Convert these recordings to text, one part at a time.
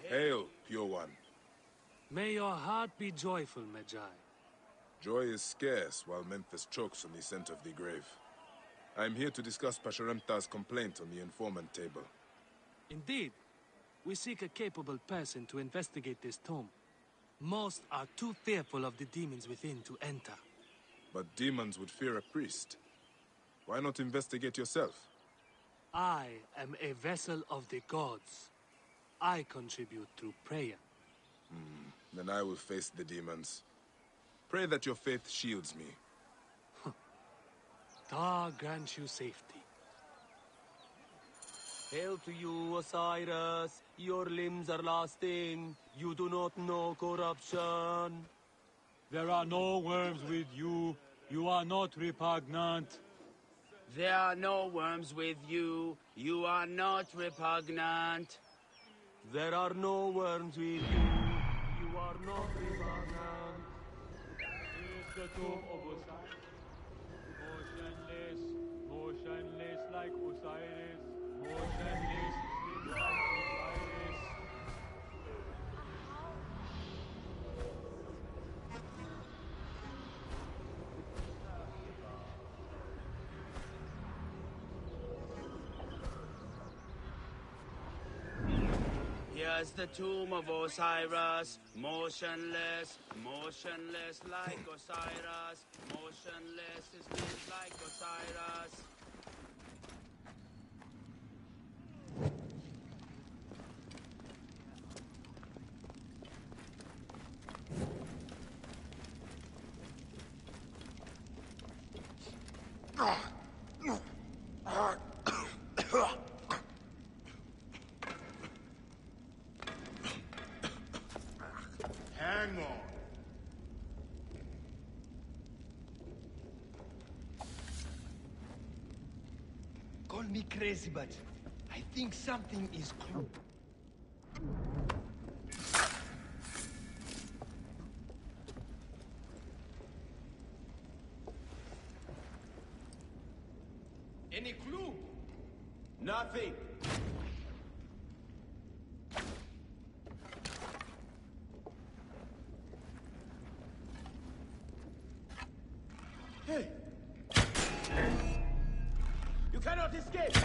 Hail, pure one. May your heart be joyful, Magi. Joy is scarce while Memphis chokes on the scent of the grave. I am here to discuss Pasharemta's complaint on the informant table. Indeed. We seek a capable person to investigate this tomb. Most are too fearful of the demons within to enter. But demons would fear a priest. Why not investigate yourself? I am a vessel of the gods. I contribute through prayer. Then I will face the demons. Pray that your faith shields me. Ta grant you safety. Hail to you, Osiris. Your limbs are lasting. You do not know corruption. There are no worms with you. You are not repugnant. There are no worms with you. You are not repugnant. There are no worms with you. You are not repugnant. Is the tomb of Osiris. Motionless like Osiris. Motionless like Osiris. Here's the tomb of Osiris, motionless, motionless like Osiris, motionless his limbs like Osiris. Hang on. Call me crazy, but I think something is true. Any clue? Nothing. Hey! You cannot escape!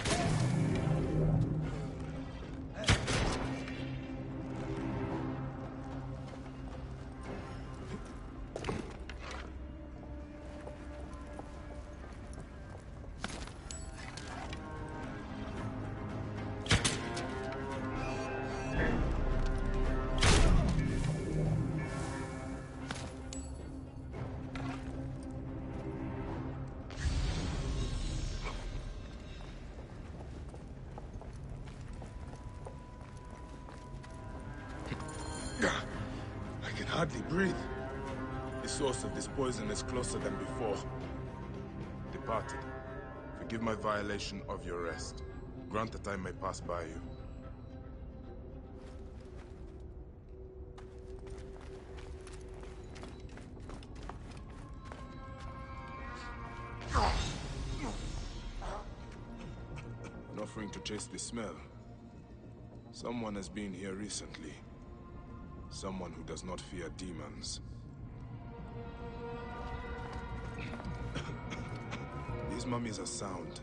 I can hardly breathe. The source of this poison is closer than before. Departed, forgive my violation of your rest. Grant that I may pass by you. An offering to chase the smell. Someone has been here recently. Someone who does not fear demons. These mummies are sound,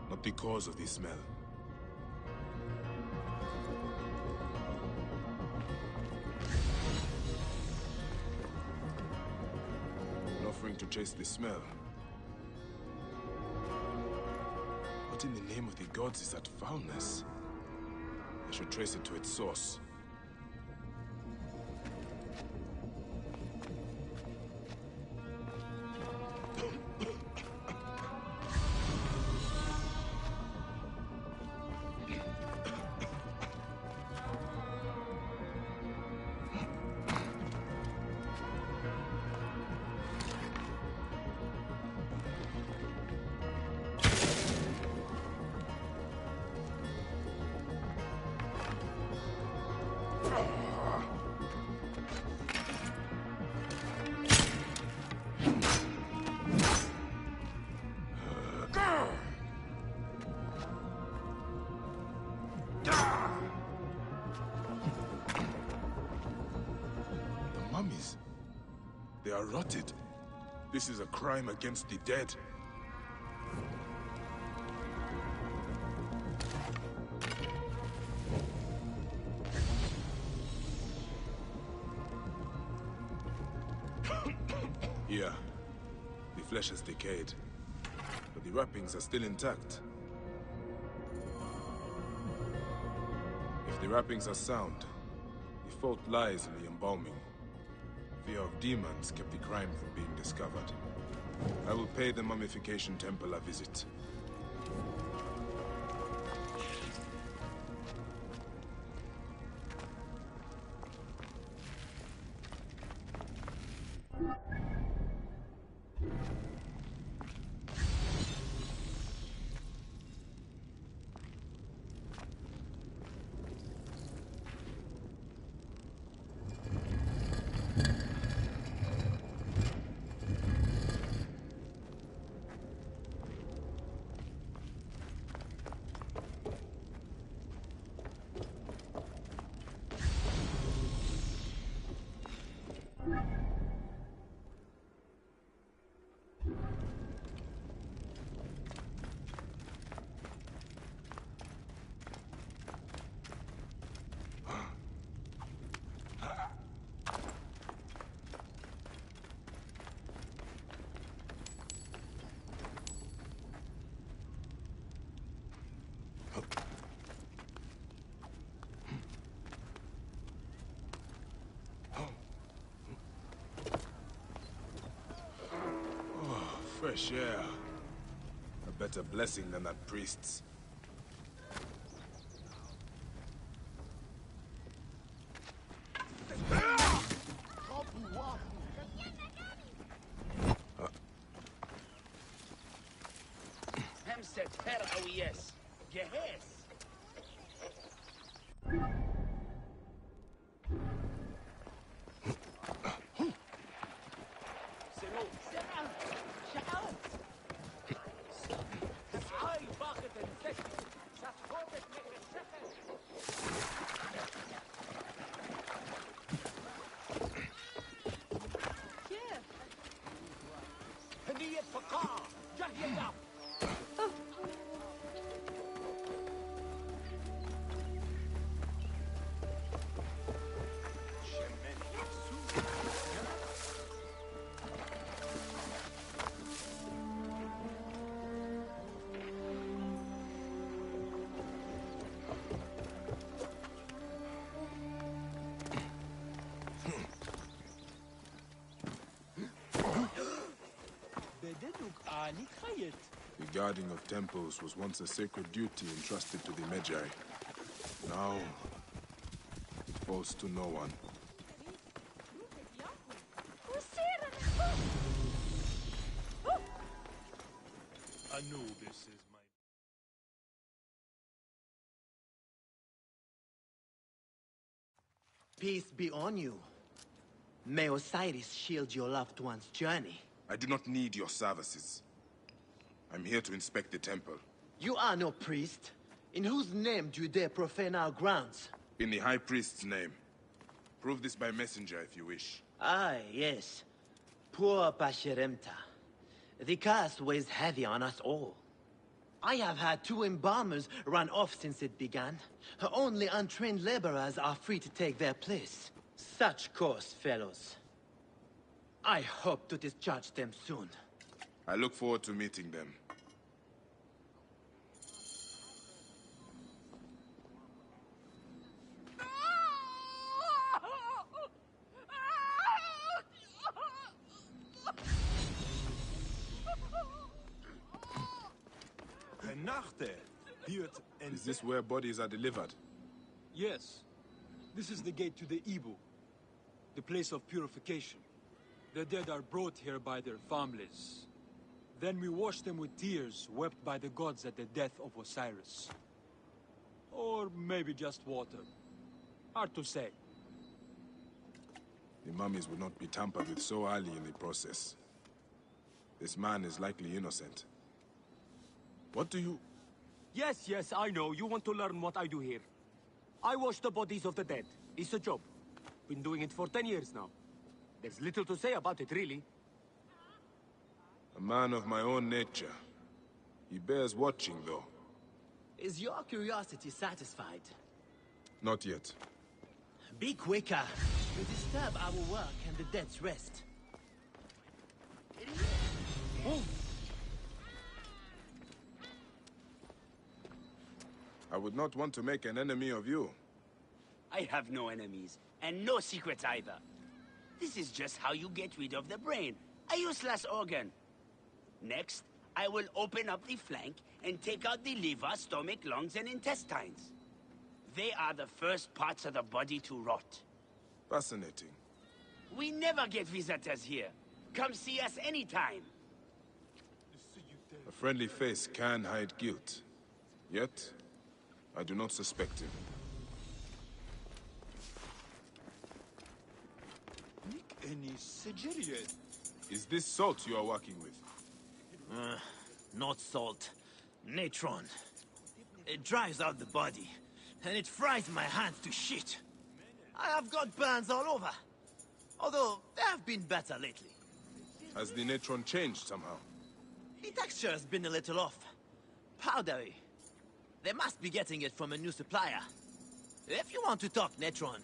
not because of the smell. An offering to chase the smell. What in the name of the gods is that foulness? I should trace it to its source. mummies. They are rotted. This is a crime against the dead. Here, the flesh has decayed, but the wrappings are still intact. If the wrappings are sound, the fault lies in the embalming. Fear of demons kept the crime from being discovered. I will pay the mummification temple a visit. Fresh air. A better blessing than that priest's. The guarding of temples was once a sacred duty entrusted to the Magi. Now, it falls to no one. Anubis is my... Peace be on you. May Osiris shield your loved one's journey. I do not need your services. I'm here to inspect the temple. You are no priest. In whose name do you dare profane our grounds? In the High Priest's name. Prove this by messenger if you wish. Ah, yes. Poor Pasheremta. The curse weighs heavy on us all. I have had 2 embalmers run off since it began. Only untrained laborers are free to take their place. Such course, fellows. I hope to discharge them soon. I look forward to meeting them. Is this where bodies are delivered? Yes. This is the gate to the Ibu, the place of purification. The dead are brought here by their families. Then we wash them with tears wept by the gods at the death of Osiris. Or maybe just water. Hard to say. The mummies would not be tampered with so early in the process. This man is likely innocent. What do you... Yes, I know. You want to learn what I do here. I wash the bodies of the dead. It's a job. Been doing it for 10 years now. There's little to say about it, really. A man of my own nature. He bears watching, though. Is your curiosity satisfied? Not yet. Be quicker. We disturb our work and the dead's rest. I would not want to make an enemy of you. I have no enemies, and no secrets either. This is just how you get rid of the brain, a useless organ. Next, I will open up the flank and take out the liver, stomach, lungs, and intestines. They are the first parts of the body to rot. Fascinating. We never get visitors here. Come see us anytime. A friendly face can hide guilt. Yet, I do not suspect him. Any Sigirian? Is this salt you are working with? Not salt. Natron. It dries out the body, and it fries my hands to shit. I have got burns all over. Although, they have been better lately. Has the natron changed somehow? The texture has been a little off. Powdery. They must be getting it from a new supplier. If you want to talk Natron,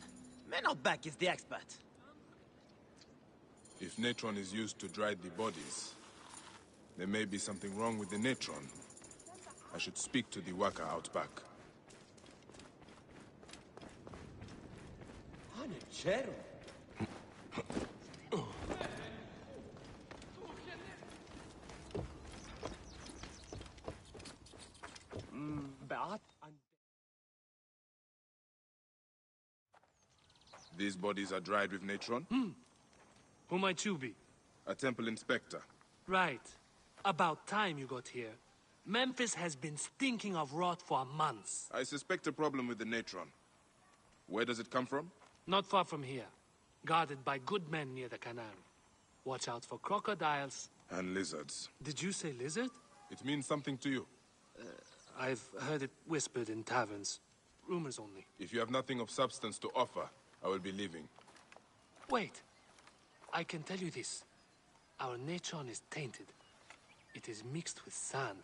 Menotback is the expert. If natron is used to dry the bodies, there may be something wrong with the natron. I should speak to the worker out back. These bodies are dried with natron? Who might you be? A temple inspector. Right. About time you got here. Memphis has been stinking of rot for months. I suspect a problem with the natron. Where does it come from? Not far from here. Guarded by good men near the canal. Watch out for crocodiles. And lizards. Did you say lizard? It means something to you. I've heard it whispered in taverns. Rumors only. If you have nothing of substance to offer, I will be leaving. Wait. I can tell you this. Our natron is tainted. It is mixed with sand.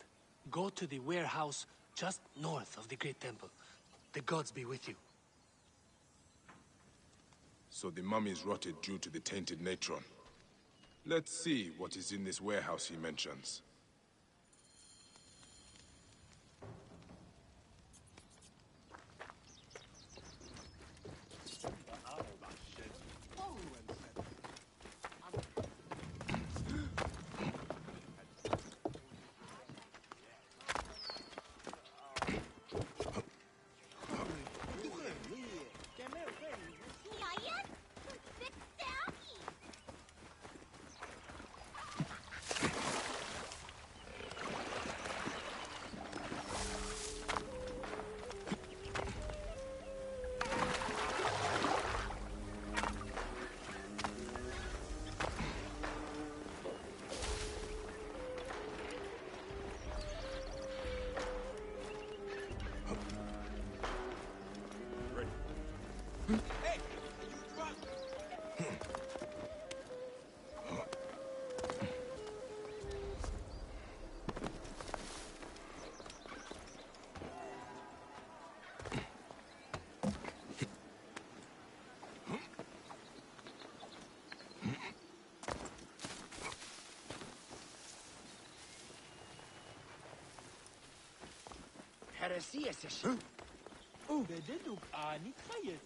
Go to the warehouse just north of the Great Temple. The gods be with you. So the mummies rotted due to the tainted natron. Let's see what is in this warehouse he mentions. Heresy is a shit. بددوك آني تخيط.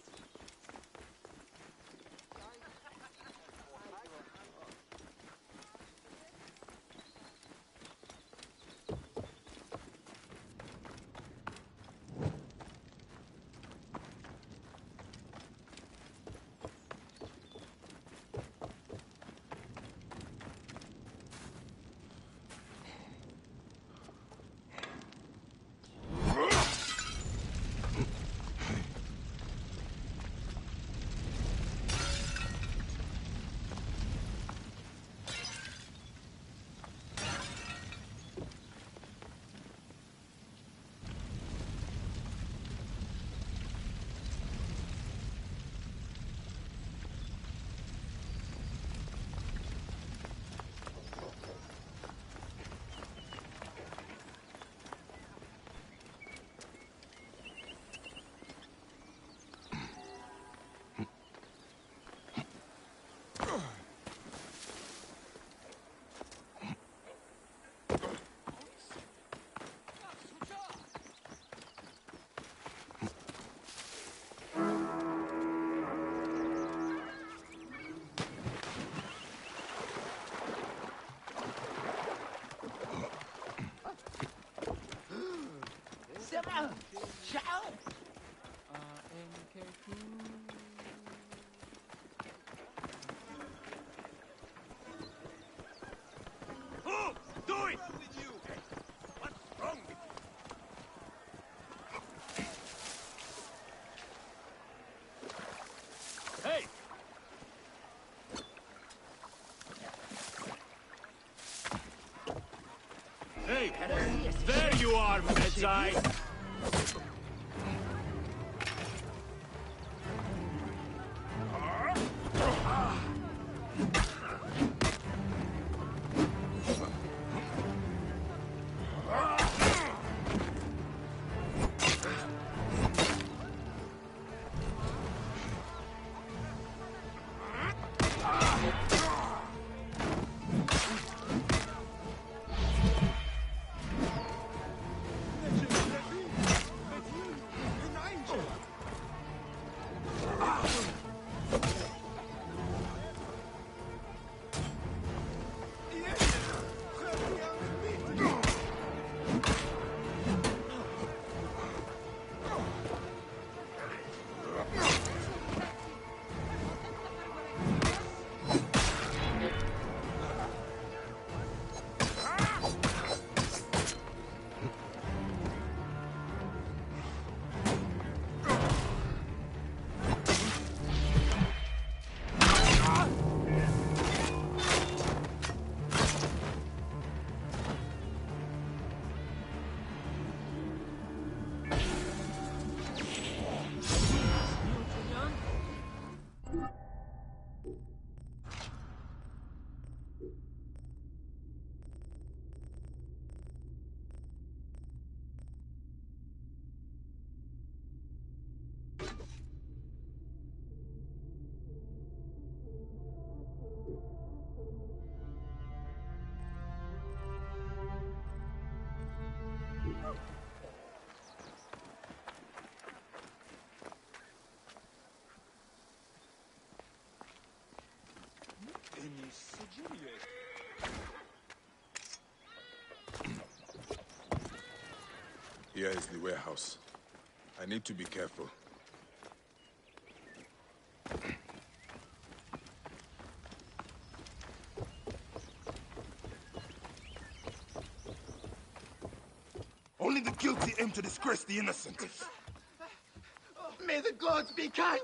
Hey! There you are, Bedside! Here is the warehouse. I need to be careful. Only the guilty aim to disgrace the innocent. May the gods be kind!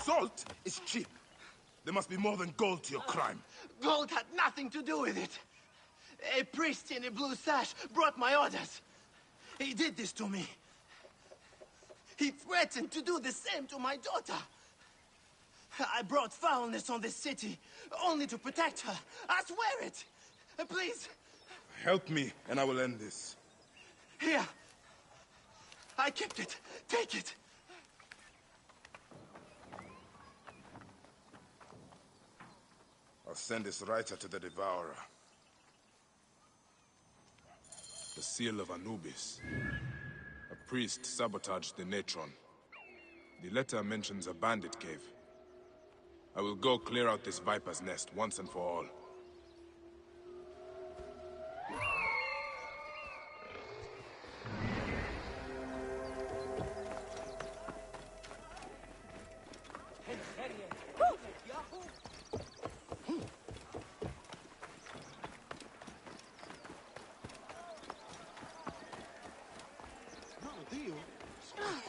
Salt is cheap. There must be more than gold to your crime. Gold had nothing to do with it. A priest in a blue sash brought my orders. He did this to me. He threatened to do the same to my daughter. I brought foulness on this city, only to protect her. I swear it! Please! Help me, and I will end this. Here! I kept it. Take it! I'll send this writer to the Devourer. The seal of Anubis. A priest sabotaged the Natron. The letter mentions a bandit cave. I will go clear out this viper's nest once and for all.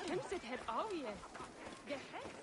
Hemset her avje. Gehet.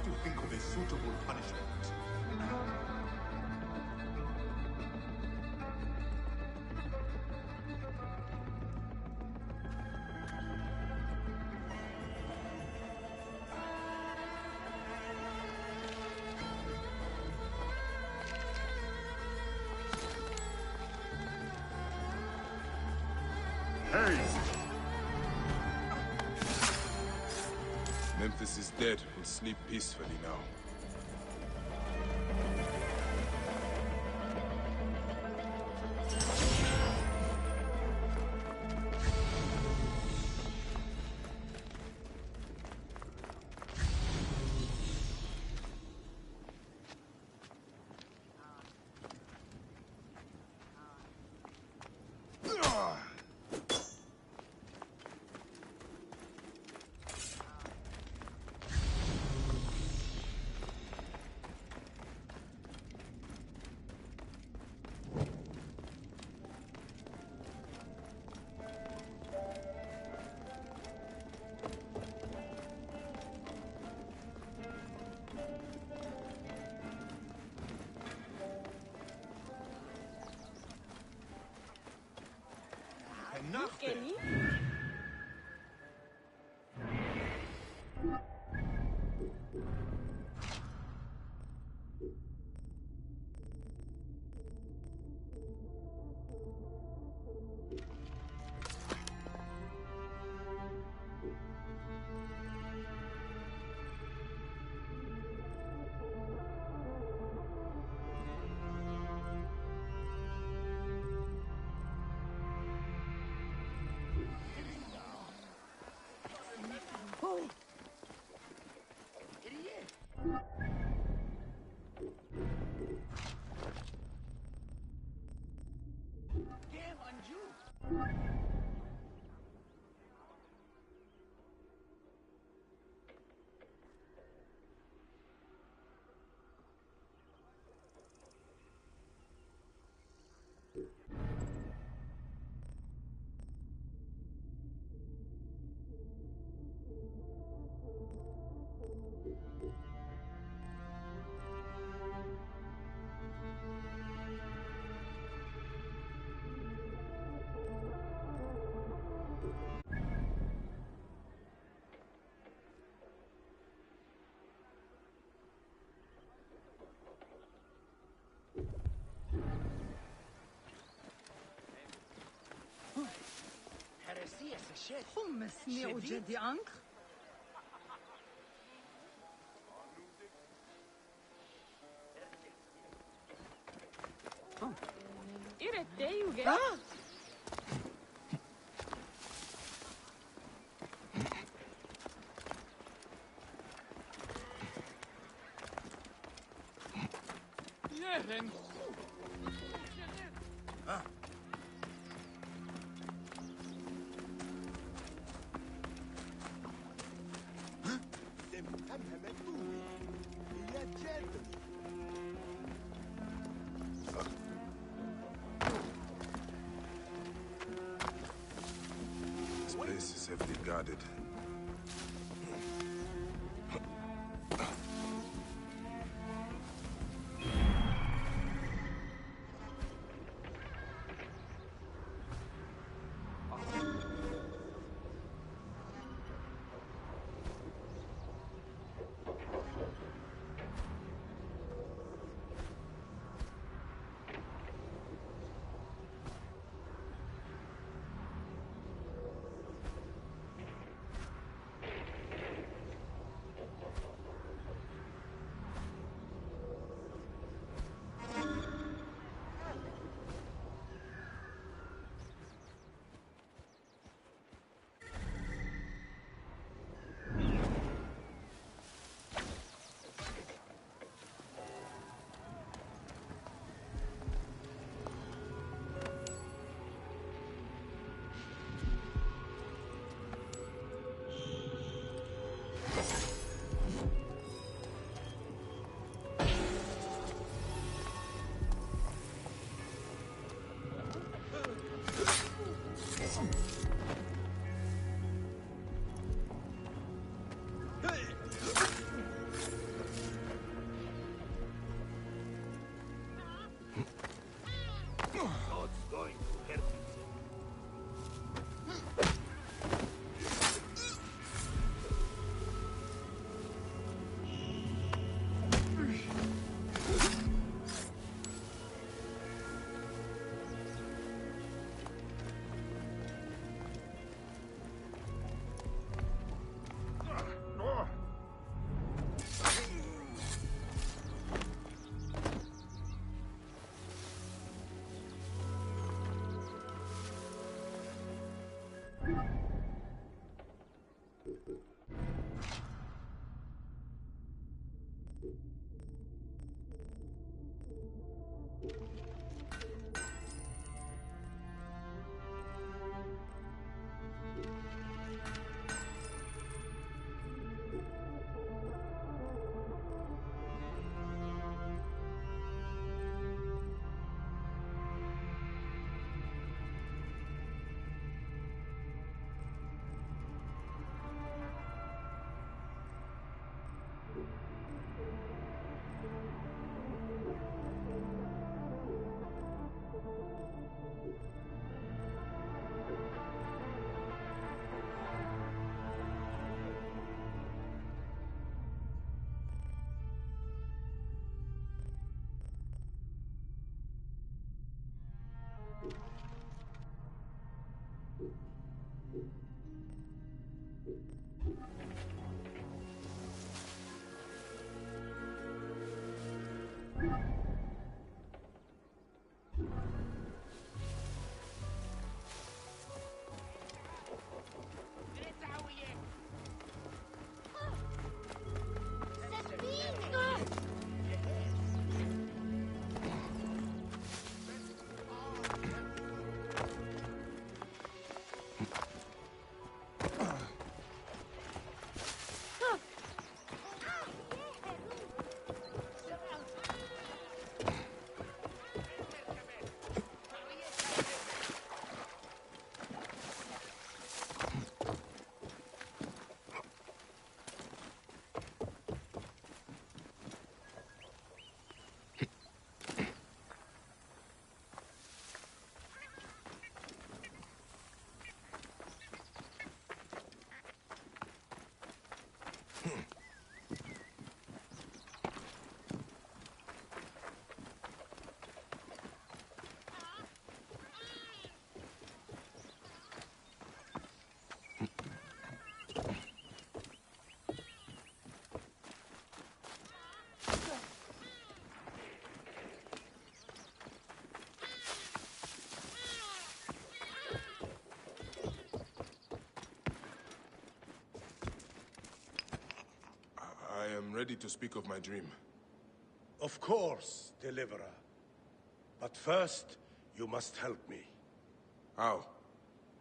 to think of a suitable punishment. Memphis is dead. We'll sleep peacefully now. Kenny? خمسني وجدي أنك إيرتي وجدي This place is heavily guarded. I am ready to speak of my dream. Of course, Deliverer. But first, you must help me. How?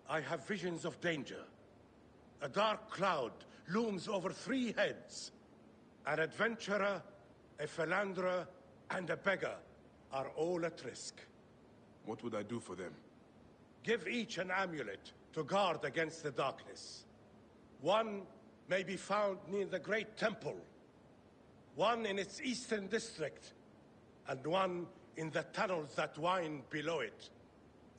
I have visions of danger. A dark cloud looms over 3 heads. An adventurer, a philanderer, and a beggar are all at risk. What would I do for them? Give each an amulet to guard against the darkness. One may be found near the Great Temple, one in its eastern district, and one in the tunnels that wind below it.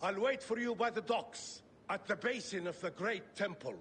I'll wait for you by the docks, at the basin of the Great Temple.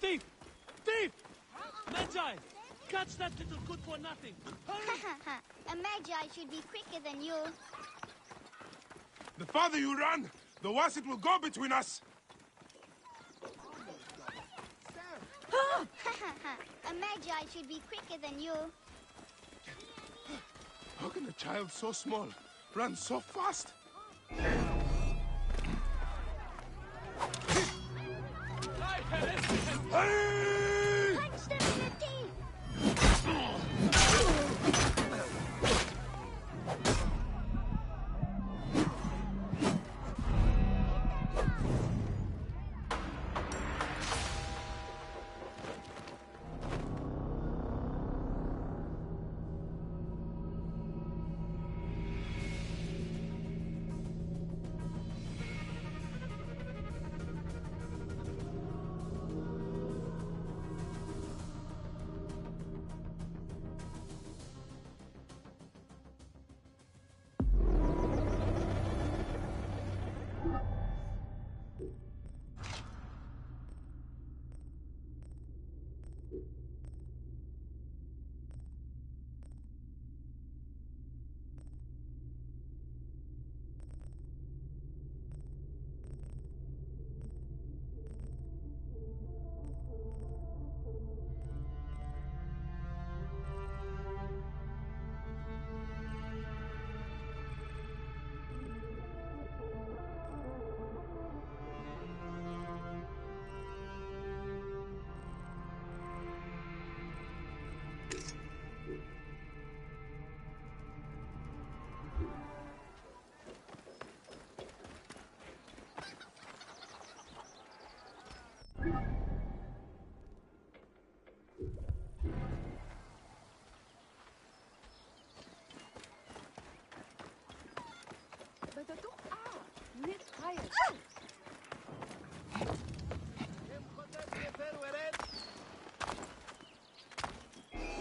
Thief! Thief! Magi! Catch that little good-for-nothing! Hurry! A magi should be quicker than you. The farther you run, the worse it will go between us! A magi should be quicker than you. How can a child so small run so fast? Hey! Punch them in the teeth!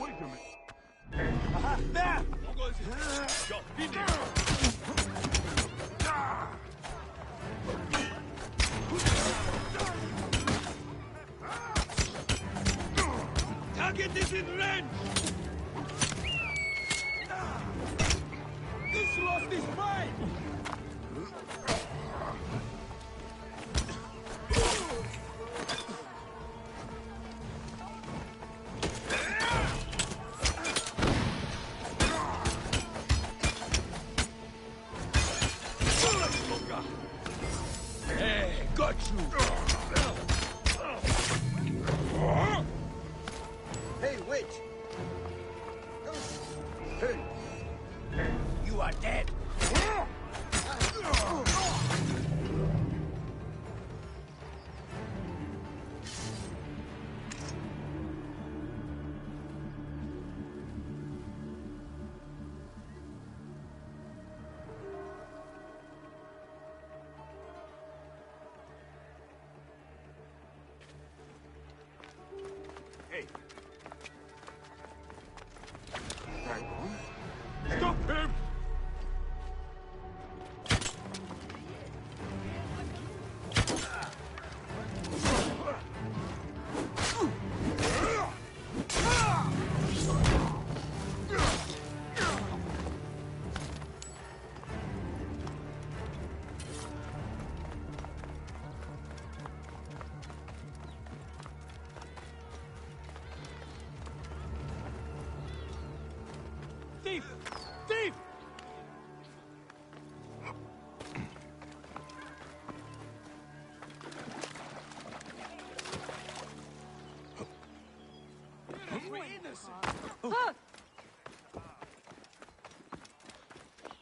Wait a minute. Aha, there! Go, finish. Target is in range! This lost is mine! Hey, got you. Hey, wait! Hey. You are dead! Hey. Stop him! Thief! Thief!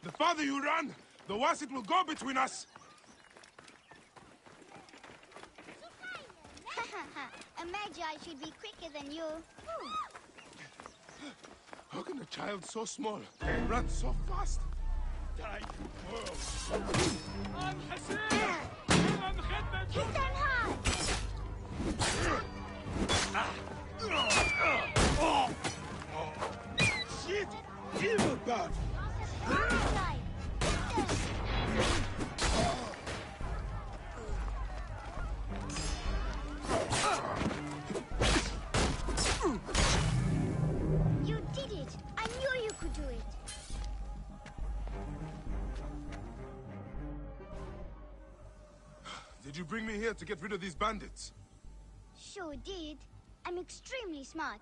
The farther you run, the worse it will go between us. A magi should be quicker than you. How can a child so small run so fast? Die, you world. Hit them hard! Shit! Evil bad! Right. Hit them. You did it! I knew you could do it! Did you bring me here to get rid of these bandits? Sure did. I'm extremely smart.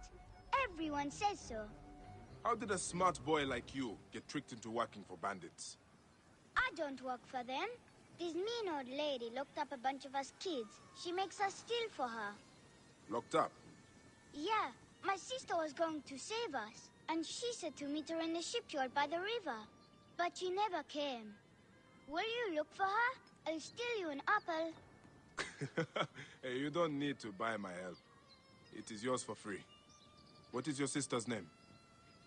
Everyone says so. How did a smart boy like you get tricked into working for bandits? I don't work for them. This mean old lady locked up a bunch of us kids. She makes us steal for her. Locked up? Yeah, my sister was going to save us, and she said to meet her in the shipyard by the river. But she never came. Will you look for her? I'll steal you an apple. Hey, you don't need to buy my help. It is yours for free. What is your sister's name?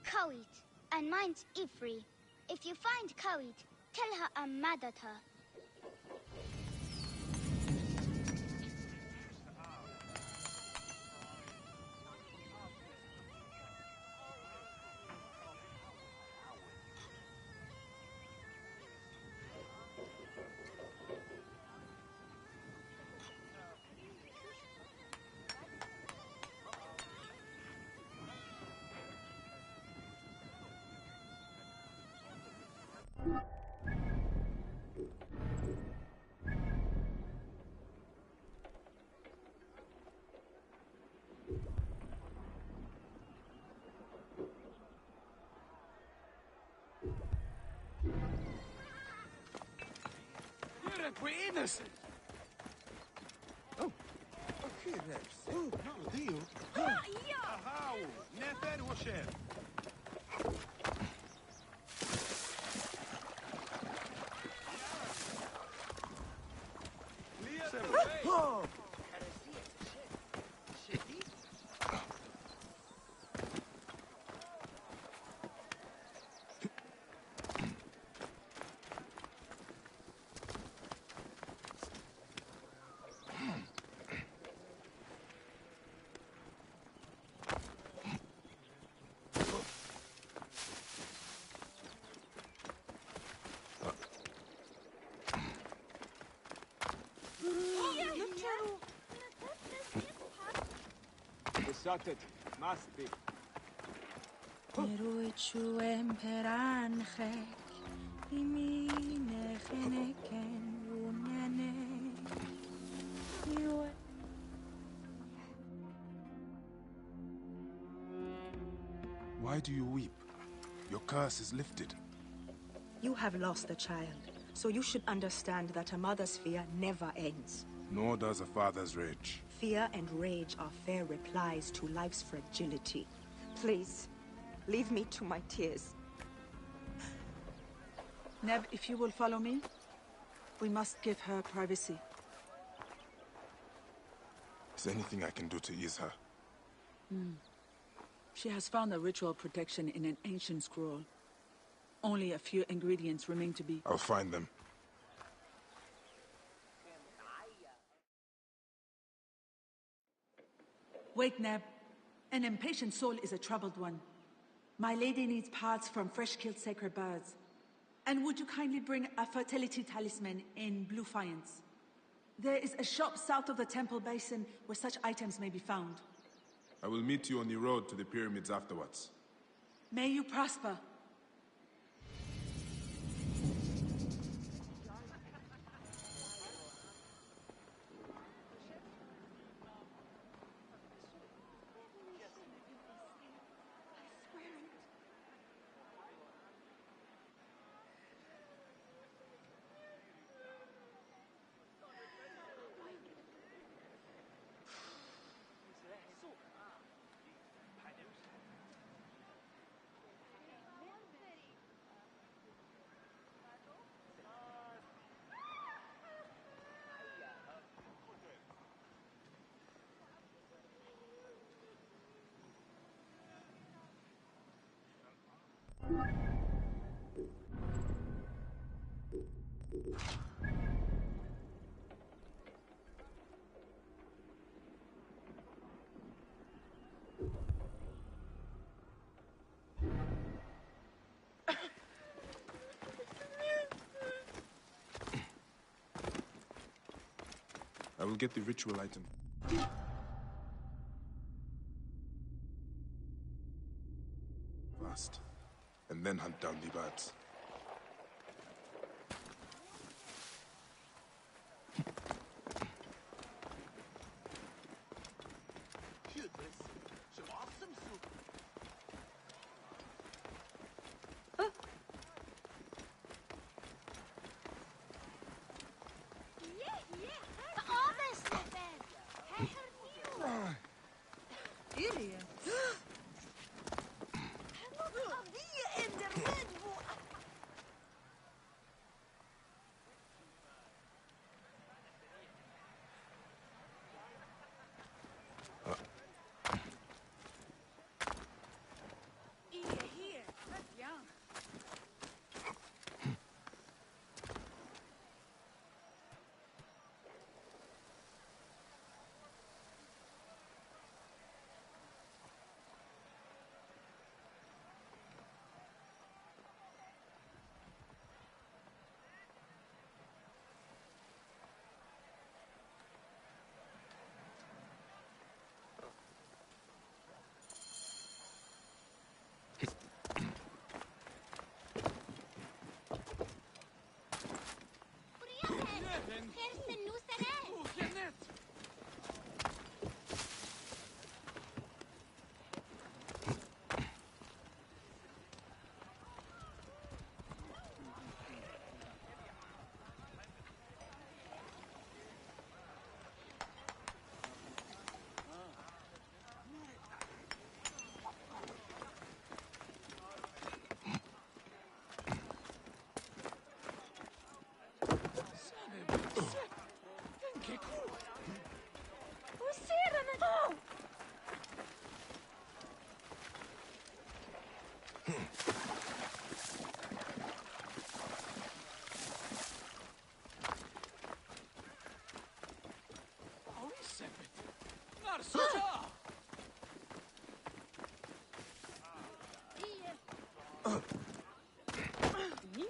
Kawit, and mine's Ifri. If you find Kawit, tell her I'm mad at her. We're innocent! Oh, okay, Rex. Oh, no deal. Ahau, nefer washer. Besotted. Must be. Why do you weep? Your curse is lifted. You have lost a child, so you should understand that a mother's fear never ends. Nor does a father's rage. Fear and rage are fair replies to life's fragility. Please, leave me to my tears. Neb, if you will follow me, we must give her privacy. Is there anything I can do to ease her? She has found a ritual protection in an ancient scroll. Only a few ingredients remain to be... I'll find them. Wait, Neb. An impatient soul is a troubled one. My lady needs parts from fresh-killed sacred birds. And would you kindly bring a fertility talisman in blue faience? There is a shop south of the temple basin where such items may be found. I will meet you on the road to the pyramids afterwards. May you prosper. I will get the ritual item. Fast. And then hunt down the birds.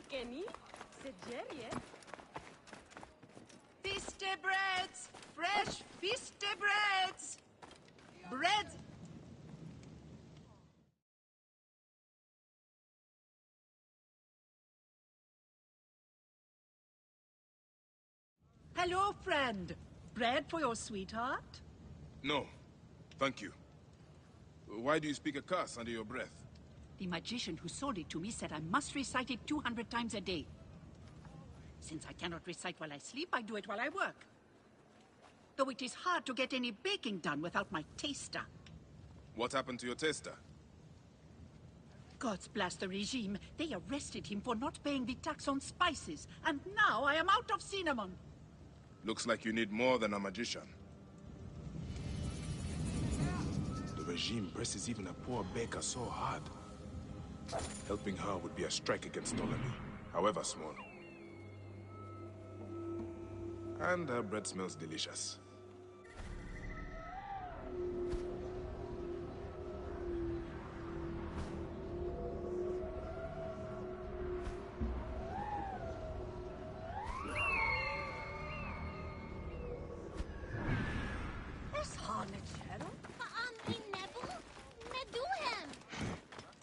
Kenny, c'est Jerry, Feast day breads! fresh feast breads! Bread! Hello, friend. Bread for your sweetheart? No, thank you. Why do you speak a curse under your breath? The magician who sold it to me said I must recite it 200 times a day. Since I cannot recite while I sleep, I do it while I work. Though it is hard to get any baking done without my taster. What happened to your taster? Gods bless the regime. They arrested him for not paying the tax on spices, and now I am out of cinnamon. Looks like you need more than a magician. The regime presses even a poor baker so hard. Helping her would be a strike against Ptolemy, however small. And her bread smells delicious.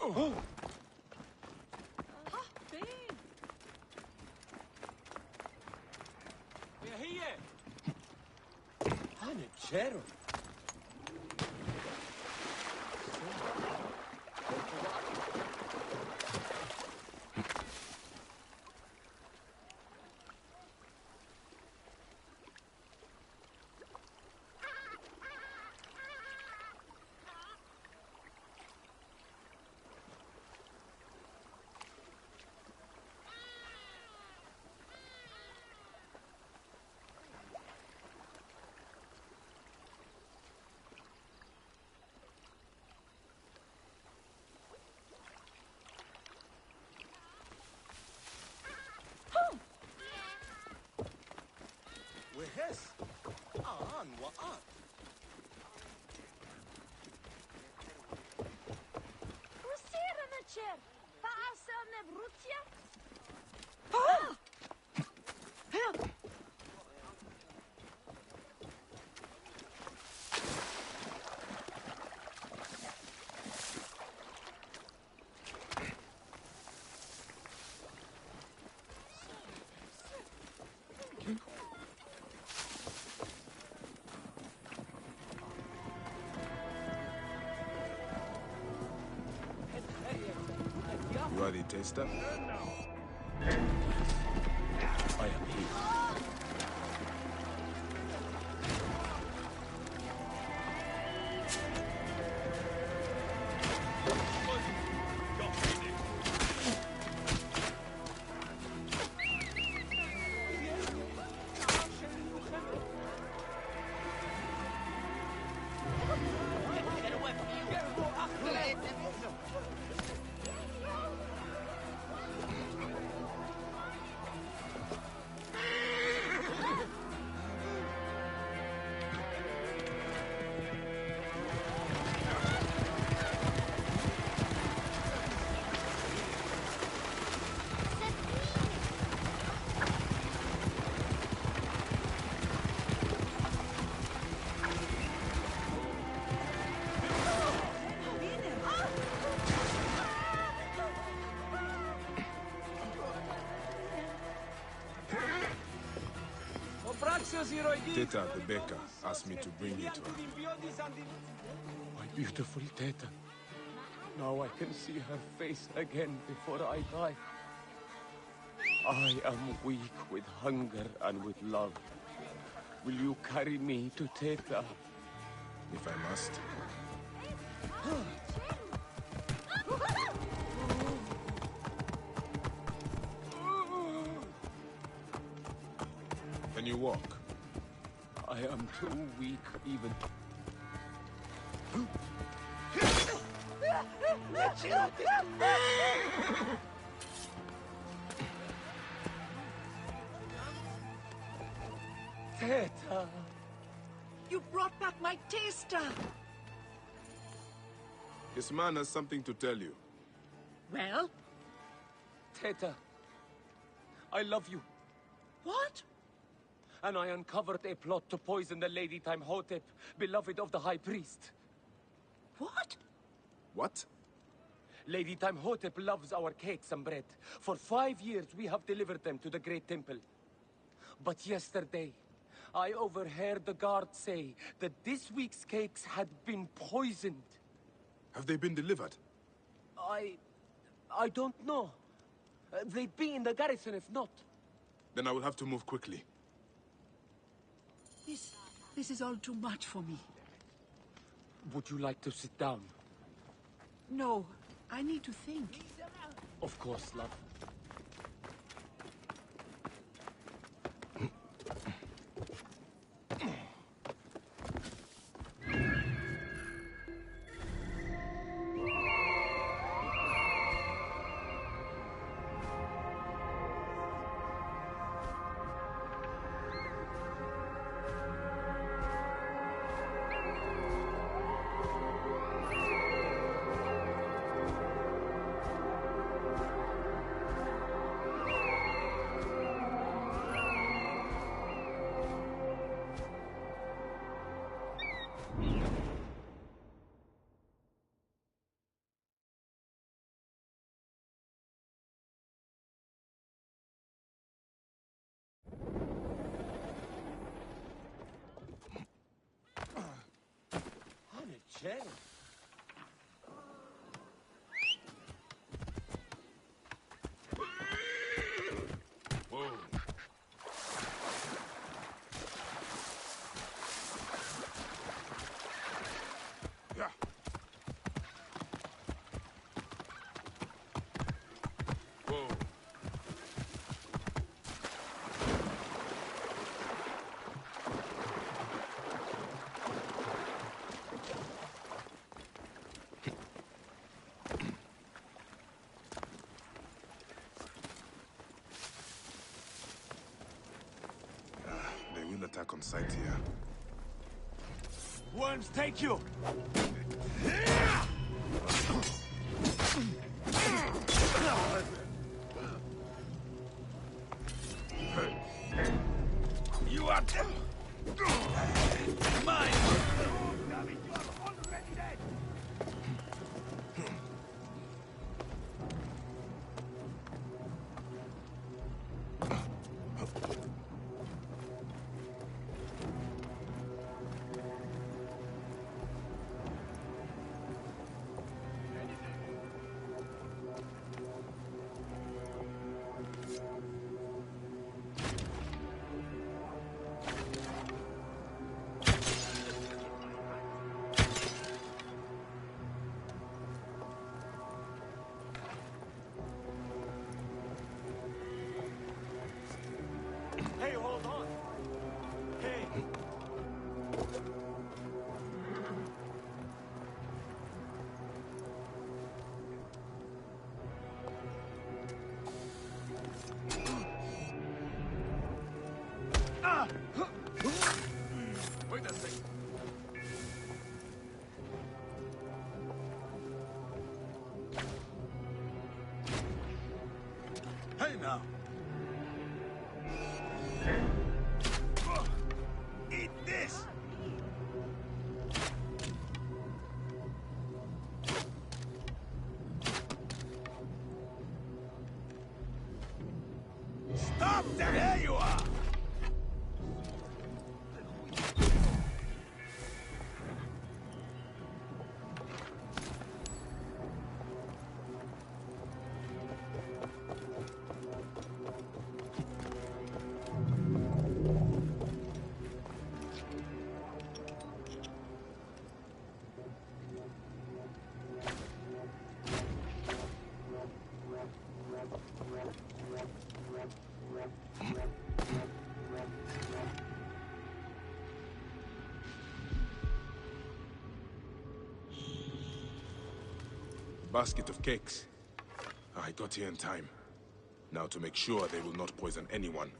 Oh! Animator. وهس وآن وسير نتشير فأرسلنا بروتيا You are the taster? I am here. Teta, the baker, asked me to bring you to her. My beautiful Teta. Now I can see her face again before I die. I am weak with hunger and with love. Will you carry me to Teta? If I must. Can you walk? I am too weak even. Teta! You brought back my taster! This man has something to tell you. Well? Teta, I love you. What? and I uncovered a plot to poison the Lady Timehotep, beloved of the High Priest. What? What? Lady Timehotep loves our cakes and bread. For 5 years, we have delivered them to the Great Temple. But yesterday, I overheard the guards say that this week's cakes had been poisoned. Have they been delivered? I don't know. They'd be in the garrison if not. Then I will have to move quickly. This is all too much for me. Would you like to sit down? No, I need to think. Of course, love. Chair. Whoa. Yeah. Whoa. They will attack on sight here. Worms, take you! You are dead! Mine! Damn it, you are already dead! Hey, hold on! Hey! Wait a sec. Hey now! Eat this! Stop! There you are! Basket of cakes. I got here in time. Now to make sure they will not poison anyone.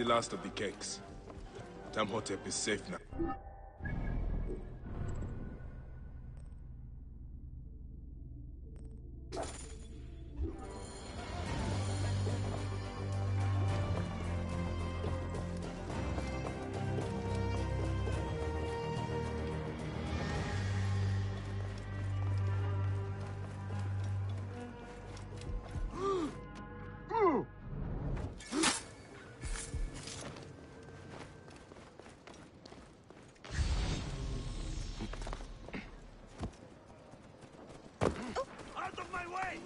the last of the cakes. Tamhotep is safe now. Out of my way!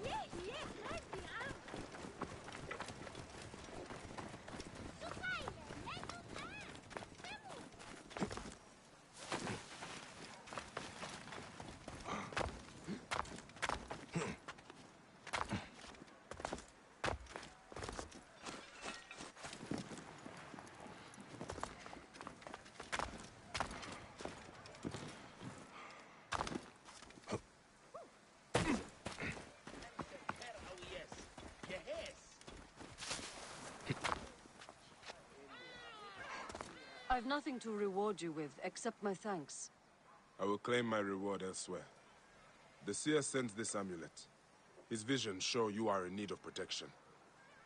I've nothing to reward you with, except my thanks. I will claim my reward elsewhere. The seer sends this amulet. His visions show you are in need of protection.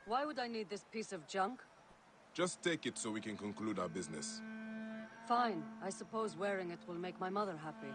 Why would I need this piece of junk? Just take it so we can conclude our business. Fine. I suppose wearing it will make my mother happy.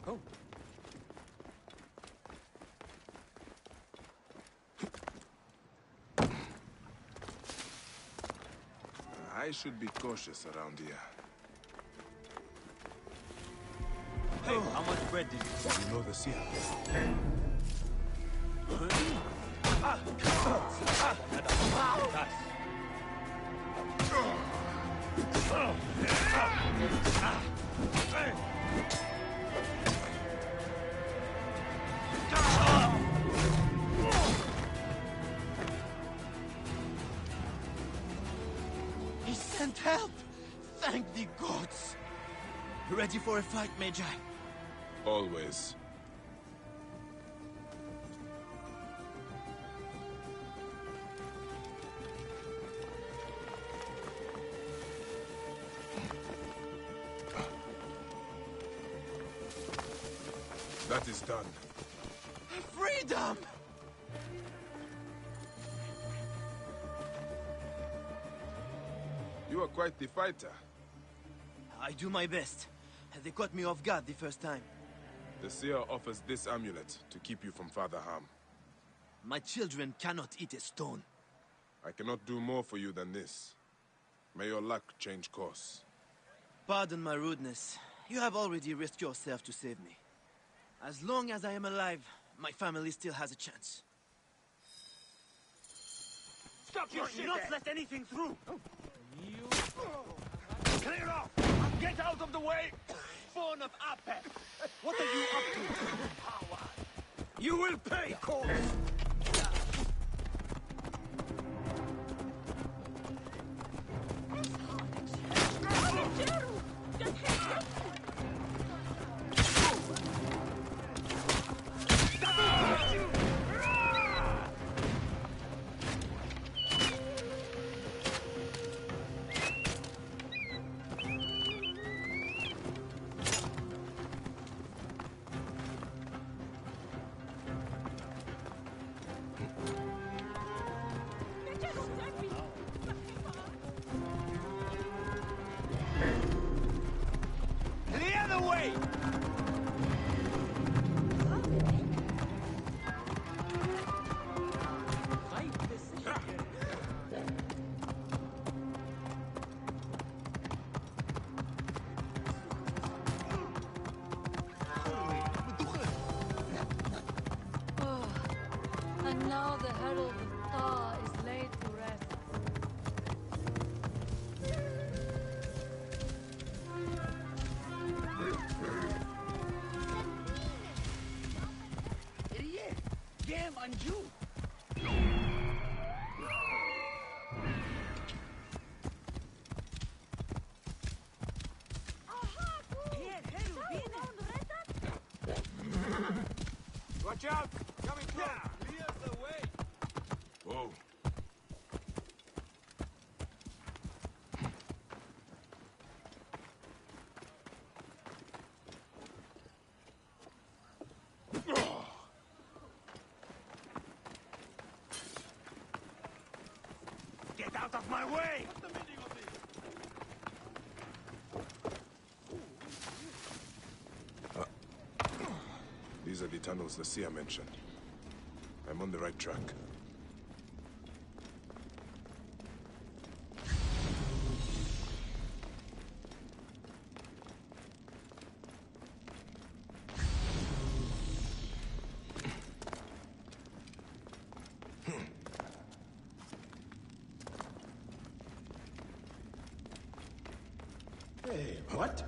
Oh. I should be cautious around here. Hey, how much bread did you know the seer? He sent help! Thank the gods! Ready for a fight, Magi? Always. That is done. Freedom! You are quite the fighter. I do my best. They caught me off guard the first time. The seer offers this amulet to keep you from further harm. My children cannot eat a stone. I cannot do more for you than this. May your luck change course. Pardon my rudeness. You have already risked yourself to save me. As long as I am alive, my family still has a chance. Stop your shit! Not let anything through! You... Clear off! Get out of the way! Spawn of Apep! What are you up to? You will pay, course! And now the herald of Ka is laid to rest. Idiot! Damn Anju! Watch out! Coming close! Clear the way! Whoa. Get out of my way! What's the meaning of this? These are the tunnels the seer mentioned. I'm on the right track. Hey, what?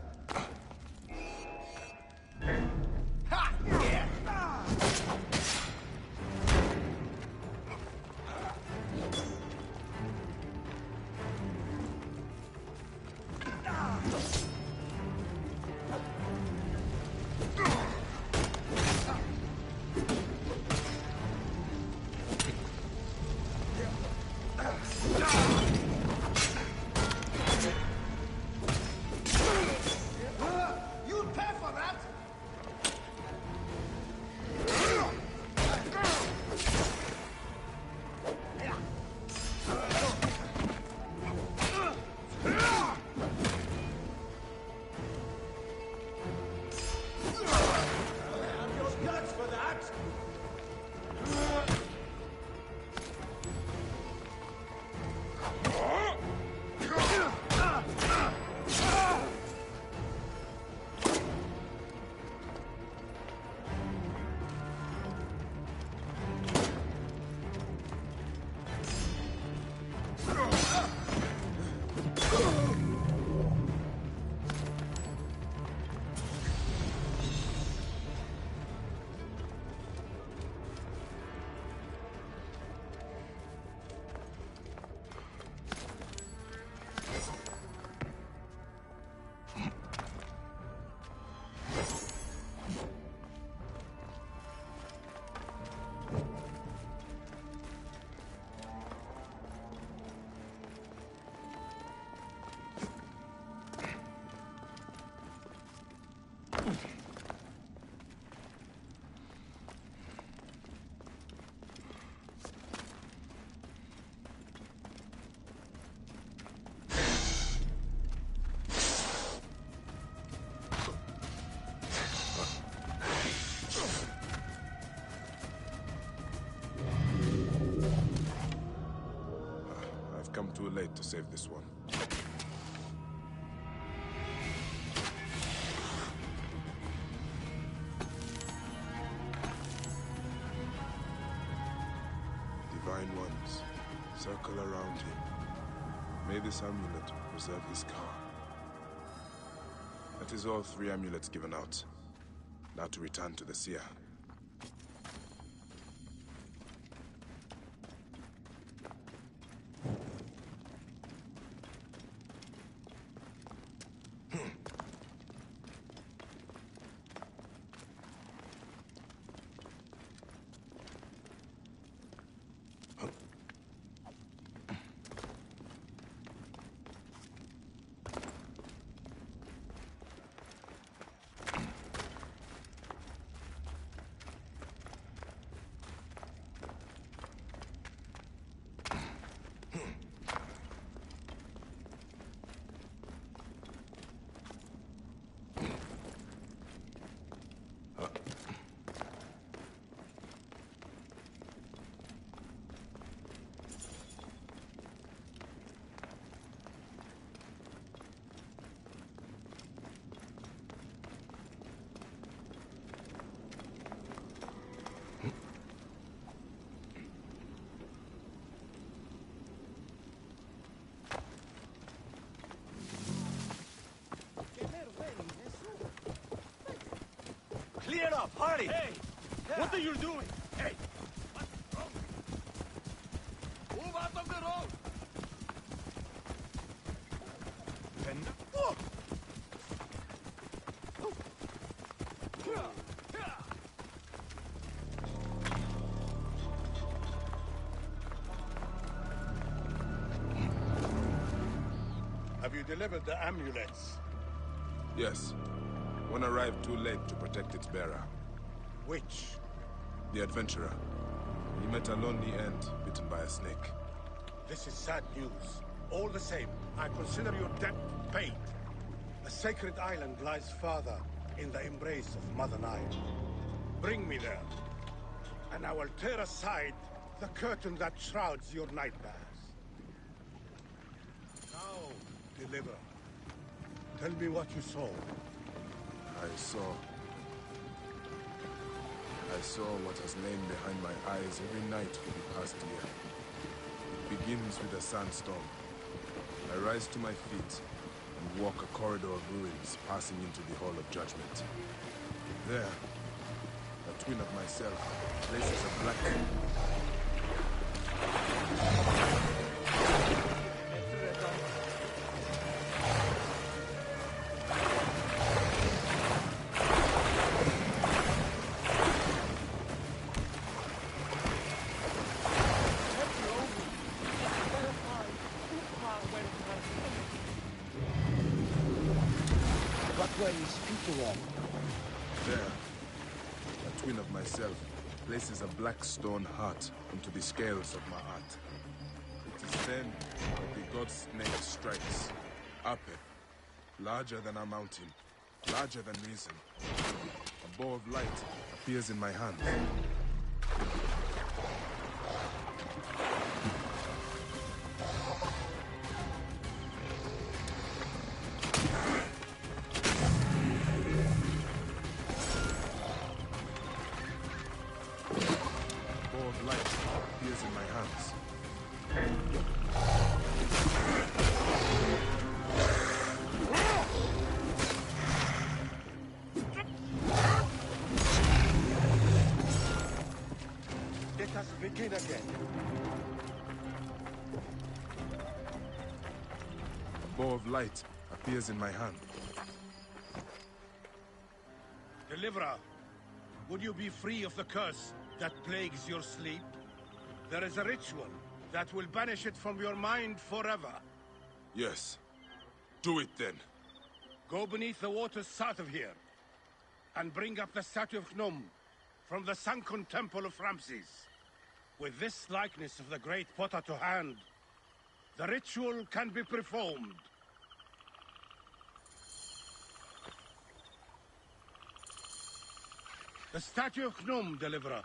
You'll pay for that! Have your guts for that! I've come too late to save this one. Divine ones, circle around him. May this amulet preserve his car. That is all 3 amulets given out. Now to return to the seer. up! Hurry! Hey! What are you doing? Hey! What's wrong? Move out of the road! Have you delivered the amulets? Yes. One arrived too late to protect its bearer. Which? The adventurer. He met a lonely end, bitten by a snake. This is sad news. All the same, I consider your debt paid. A sacred island lies farther in the embrace of Mother Nile. Bring me there, and I will tear aside the curtain that shrouds your nightmares. Now, Deliverer, tell me what you saw. I saw what has lain behind my eyes every night for the past year. It begins with a sandstorm. I rise to my feet and walk a corridor of ruins, passing into the Hall of Judgment. There, a twin of myself places a black... What were you speaking of? There, a twin of myself places a black stone heart into the scales of my heart. It is then that the god snake strikes. Ape, larger than a mountain, larger than reason. A bow of light appears in my hand. Let us begin again. A bow of light appears in my hand. Deliverer, would you be free of the curse that plagues your sleep? There is a ritual that will banish it from your mind forever. Yes. Do it then. Go beneath the waters south of here, and bring up the statue of Gnome from the sunken temple of Ramses. With this likeness of the great potter to hand, the ritual can be performed. The statue of Gnome, Deliverer.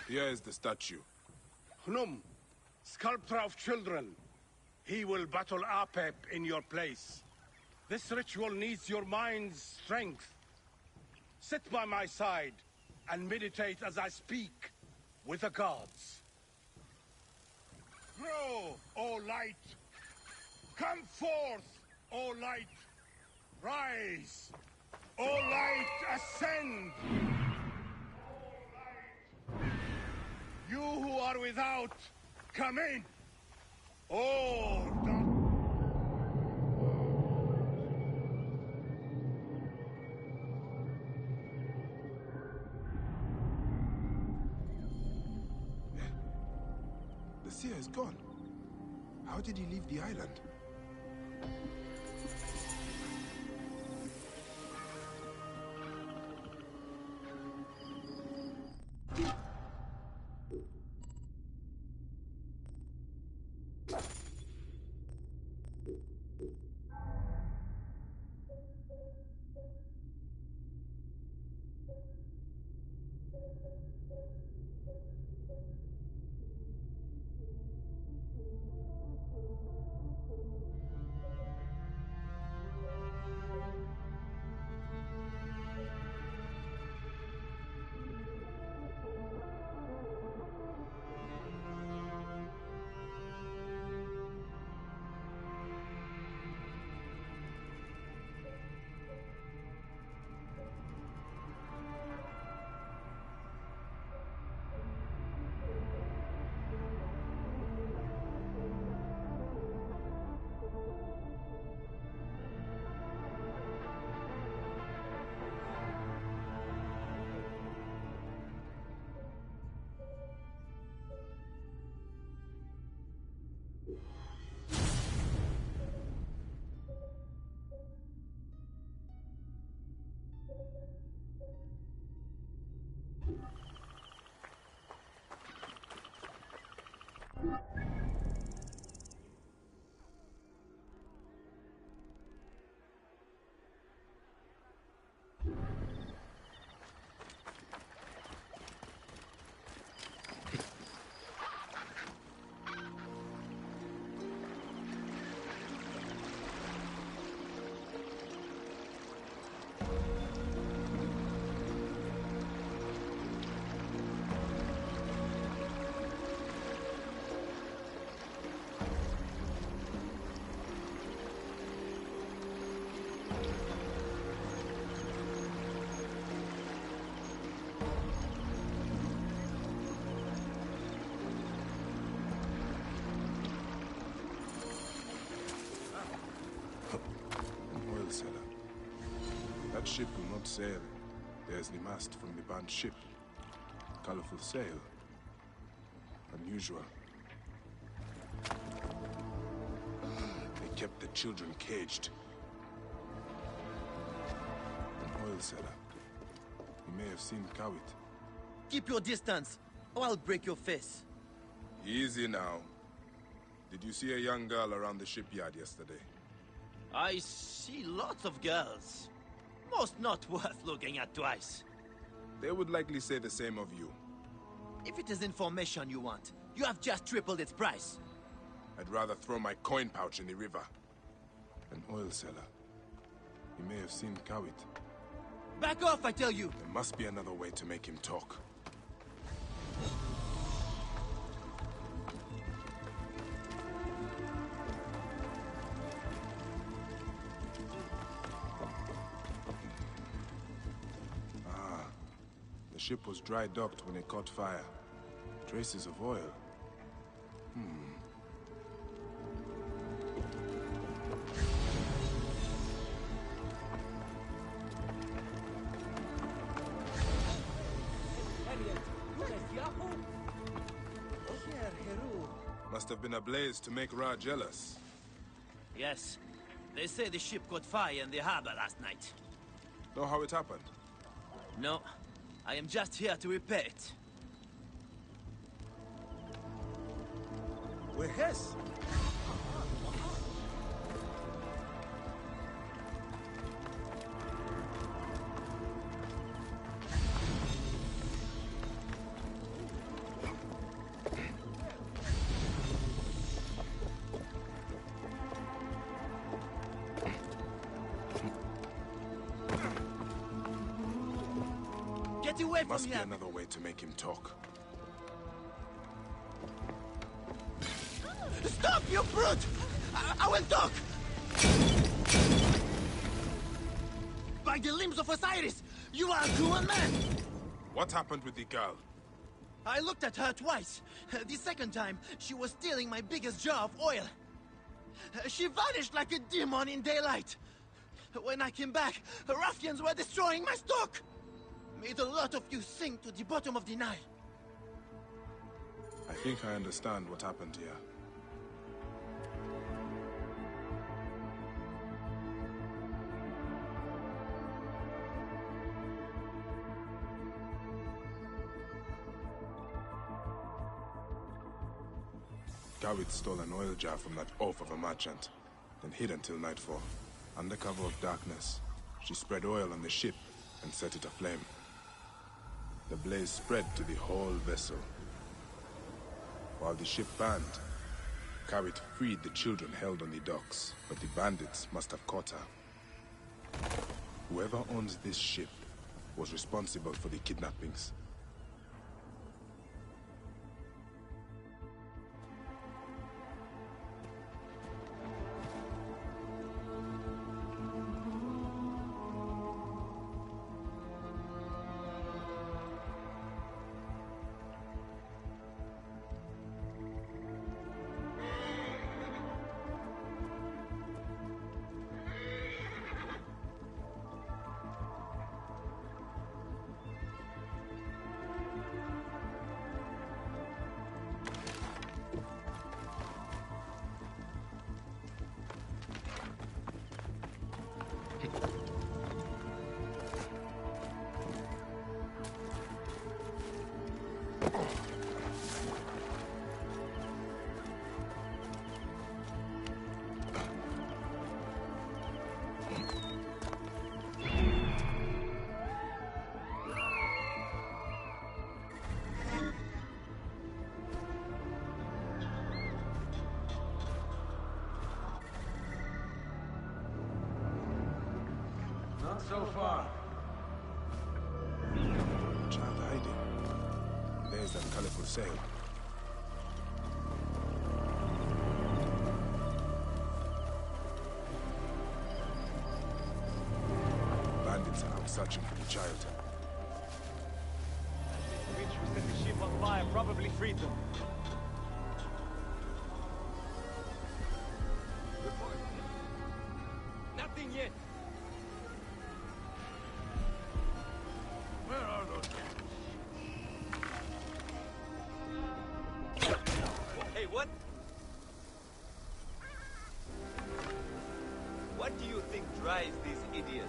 Here is the statue. Hnum, sculptor of children. He will battle Apep in your place. This ritual needs your mind's strength. Sit by my side and meditate as I speak with the gods. Grow, O light! Come forth, O light! Rise! O light, ascend! O light! You who are without, come in! O The seer is gone. How did he leave the island? That ship will not sail. There's the mast from the banned ship. Colorful sail. Unusual. They kept the children caged. An oil seller. He may have seen Kawit. Keep your distance, or I'll break your face. Easy now. Did you see a young girl around the shipyard yesterday? I see lots of girls. Most not worth looking at twice. They would likely say the same of you. If it is information you want, you have just tripled its price. I'd rather throw my coin pouch in the river. An oil seller. He may have seen Kawit. Back off, I tell you! There must be another way to make him talk. The ship was dry docked when it caught fire. Traces of oil. Must have been a blaze to make Ra jealous. Yes. They say the ship caught fire in the harbor last night. Know how it happened? No. I am just here to repair it. Wehes! Get away from Must be here! another way to make him talk. Stop, you brute! I will talk! By the limbs of Osiris, you are a cruel man! What happened with the girl? I looked at her twice. The second time, she was stealing my biggest jar of oil. She vanished like a demon in daylight. When I came back, ruffians were destroying my stock! Made a lot of you sink to the bottom of the Nile. I think I understand what happened here. Gawit stole an oil jar from that oaf of a merchant, then hid until nightfall. Under cover of darkness, she spread oil on the ship and set it aflame. The blaze spread to the whole vessel. While the ship burned, Gawit freed the children held on the docks, but the bandits must have caught her. Whoever owns this ship was responsible for the kidnappings. So far. Child hiding. There's that colorful sail. Bandits are out searching for the child. The witch who set the ship on fire probably freed them. Nothing yet. Where are those? Hey, what? What do you think drives these idiots?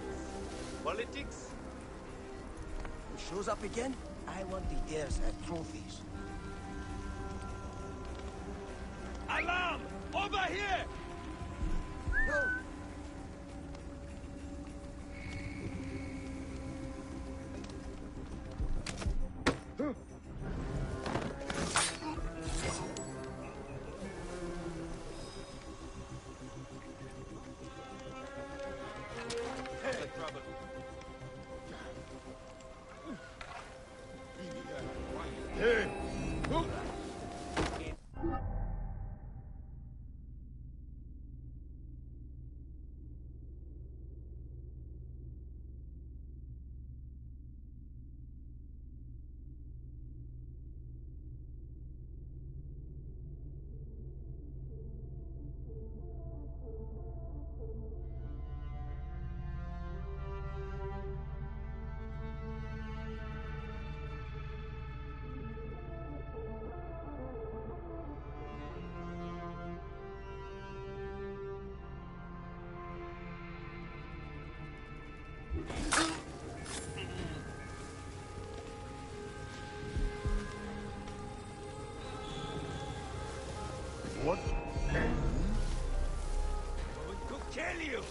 Politics? Who shows up again? I want the heirs as trophies. Alarm! Over here! No! What? Going to kill you!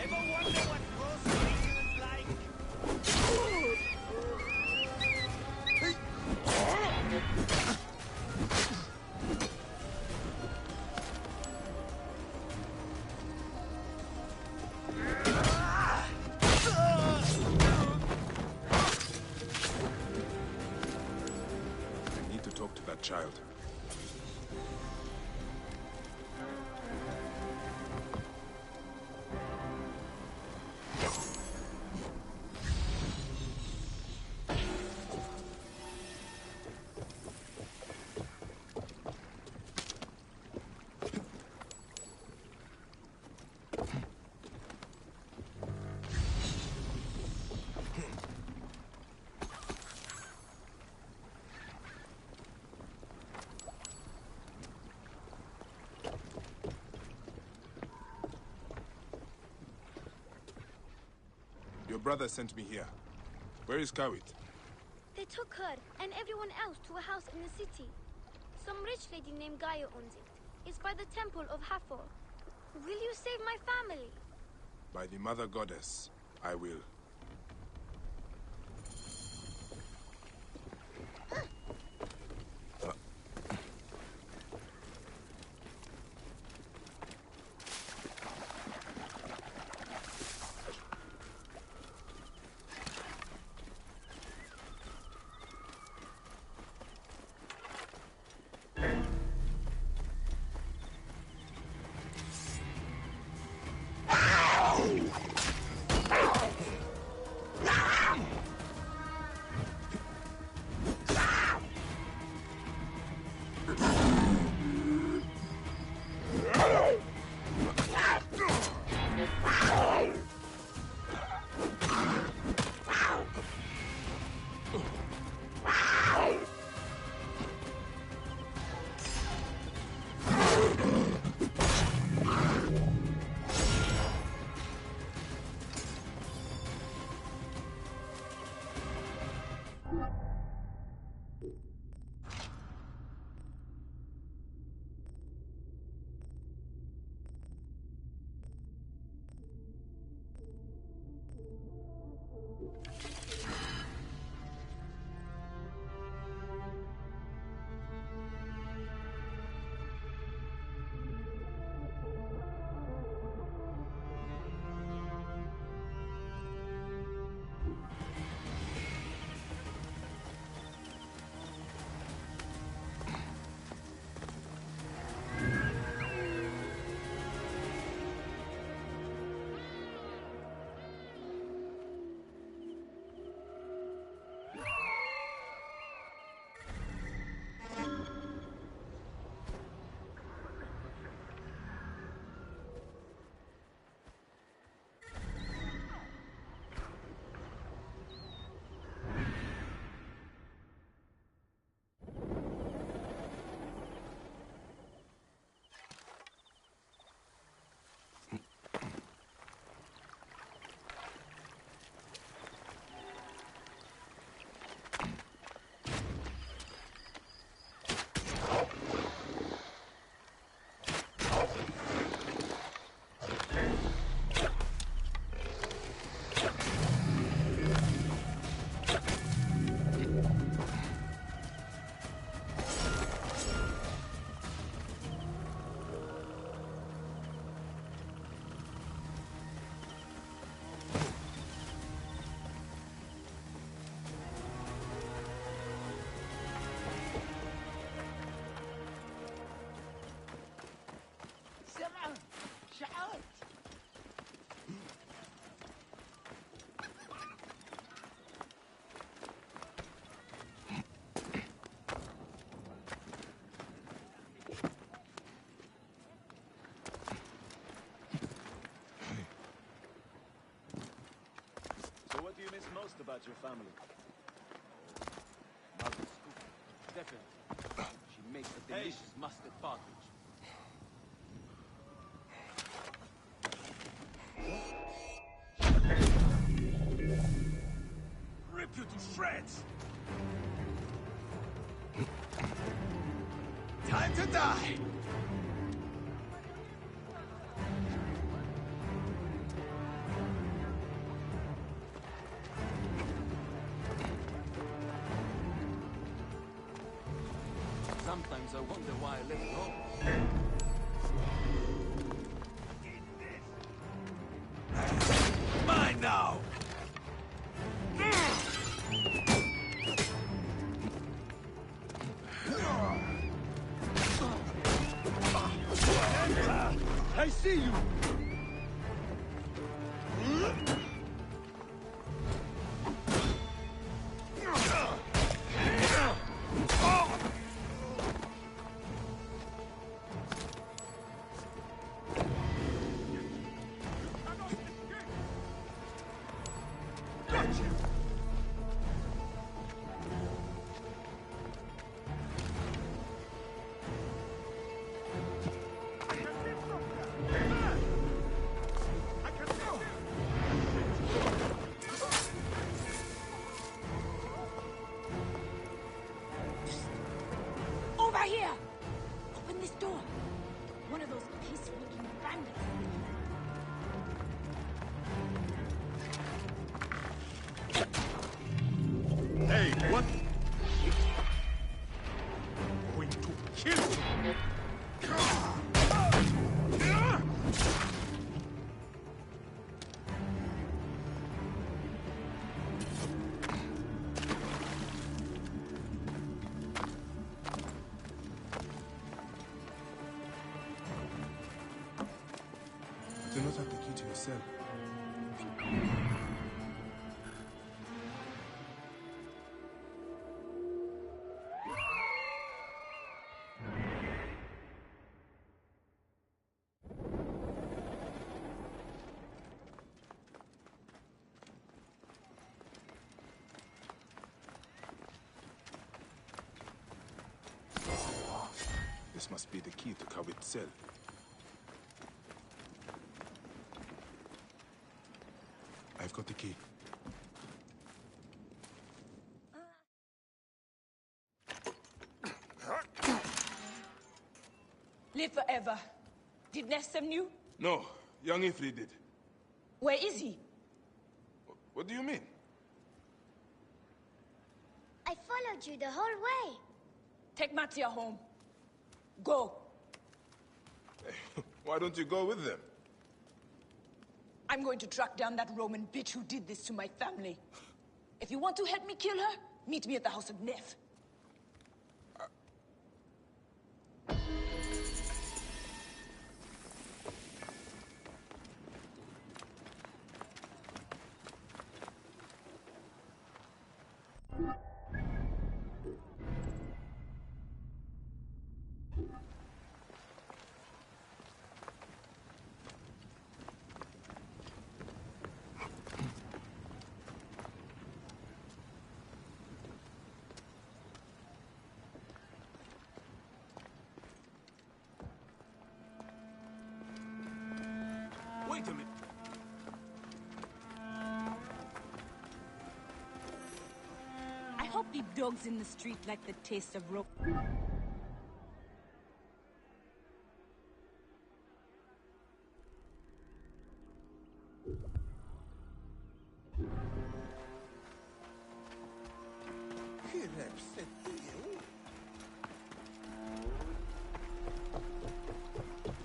Ever wonder what grocery feels like? Your brother sent me here. Where is Kawit? They took her and everyone else to a house in the city. Some rich lady named Gaia owns it. It's by the temple of Hathor. Will you save my family? By the Mother Goddess, I will. What do you miss most about your family? Mother's cooking. Definitely. She makes a delicious mustard partridge. Rip you to shreds! Time to die! Sometimes I wonder why I let it go. Mine now! I see you! to your cell. This must be the key to Kawit's cell. I've got the key. Live forever. Did Nef send you? No, young Ifrit did. Where is he? What do you mean? I followed you the whole way. Take Matia home. Go. Why don't you go with them? I'm going to track down that Roman bitch who did this to my family. If you want to help me kill her, meet me at the house of Nef. Wait a minute. I hope the dogs in the street like the taste of rope.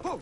Oh!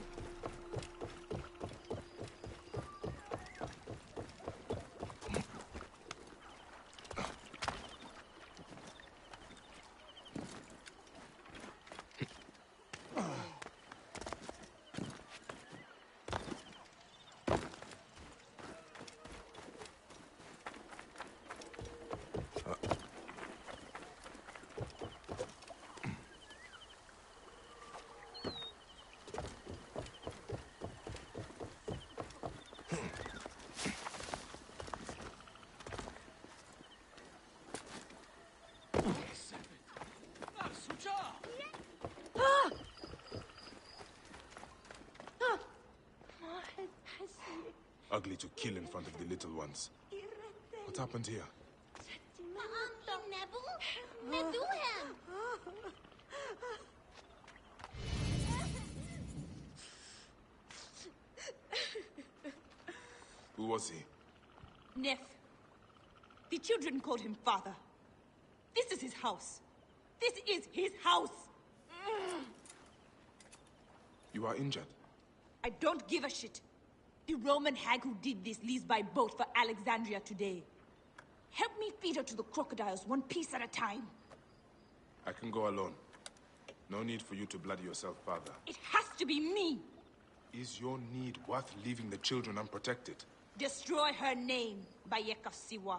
Ugly to kill in front of the little ones. What happened here? Who was he? Nef. The children called him father. This is his house. This is his house! You are injured. I don't give a shit. The Roman hag who did this leaves by boat for Alexandria today. Help me feed her to the crocodiles one piece at a time. I can go alone. No need for you to bloody yourself, father. It has to be me! Is your need worth leaving the children unprotected? Destroy her name, Bayek of Siwa.